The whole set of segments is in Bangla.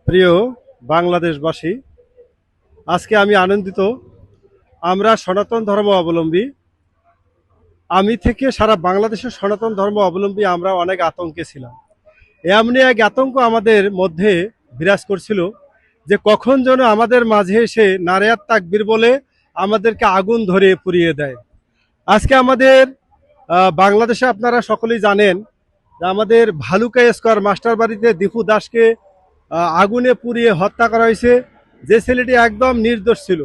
প্রিয় বাংলাদেশবাসী, আজকে আমি আনন্দিত। আমরা সনাতন ধর্ম অবলম্বী, আমি থেকে সারা বাংলাদেশের সনাতন ধর্ম অবলম্বী আমরা অনেক আতঙ্কে ছিলাম। এমনি এক আতঙ্ক আমাদের মধ্যে বিরাজ করছিল যে কখন যেন আমাদের মাঝে এসে নারায়াত তাকবীর বলে আমাদেরকে আগুন ধরে পুড়িয়ে দেয়। আজকে আমাদের বাংলাদেশে আপনারা সকলেই জানেন যে আমাদের ভালুকা স্কোয়ার মাস্টার বাড়িতে দীপু দাসকে আগুনে পুড়িয়ে হত্যা করা হয়েছে। যে ছেলেটি একদম নির্দোষ ছিল,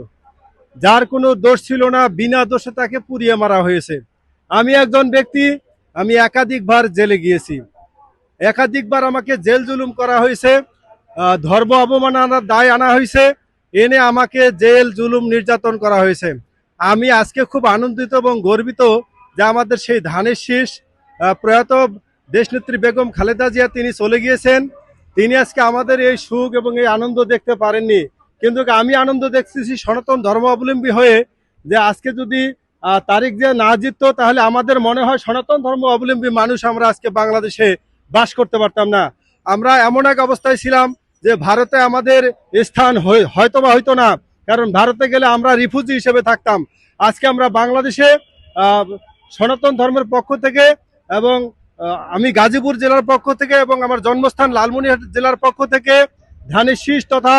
যার কোনো দোষ ছিল না, বিনা দোষে তাকে পুড়িয়ে মারা হয়েছে। আমি একজন ব্যক্তি, আমি একাধিকবার জেলে গিয়েছি, একাধিকবার আমাকে জেল জুলুম করা হয়েছে, ধর্ম অবমাননার দায় আনা হয়েছে, এনে আমাকে জেল জুলুম নির্যাতন করা হয়েছে। আমি আজকে খুব আনন্দিত এবং গর্বিত যে আমাদের সেই ধানের শীষ প্রয়াত দেশনেত্রী বেগম খালেদা জিয়া তিনি চলে গিয়েছেন। তিনি আজকে আমাদের এই সুখ এবং এই আনন্দ দেখতে পারেননি, কিন্তু আমি আনন্দ দেখতেছি সনাতন ধর্ম অবলম্বী হয়ে, যে আজকে যদি তারিক যে না জিততো তাহলে আমাদের মনে হয় সনাতন ধর্ম অবলম্বী মানুষ আমরা আজকে বাংলাদেশে বাস করতে পারতাম না। আমরা এমন এক অবস্থায় ছিলাম যে ভারতে আমাদের স্থান হয়তোবা হইতো না, কারণ ভারতে গেলে আমরা রিফিউজি হিসেবে থাকতাম। আজকে আমরা বাংলাদেশে সনাতন ধর্মের পক্ষ থেকে এবং আমি গাজীপুর জেলার পক্ষ থেকে এবং আমার জন্মস্থান লালমনিরহাট জেলার পক্ষ থেকে ধানের শীষ তথা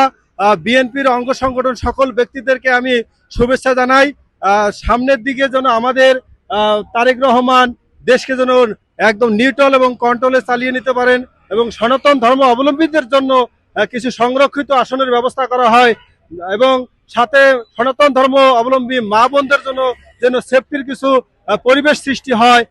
বিএনপির অঙ্গ সংগঠন সকল ব্যক্তিদেরকে আমি শুভেচ্ছা জানাই। সামনের দিকে যেন আমাদের তারেক রহমান দেশকে যেন একদম নিউট্রাল এবং কন্ট্রোলে চালিয়ে নিতে পারেন এবং সনাতন ধর্ম অবলম্বীদের জন্য কিছু সংরক্ষিত আসনের ব্যবস্থা করা হয় এবং সাথে সনাতন ধর্ম অবলম্বী মা বোনদের জন্য যেন সেফটির কিছু পরিবেশ সৃষ্টি হয়।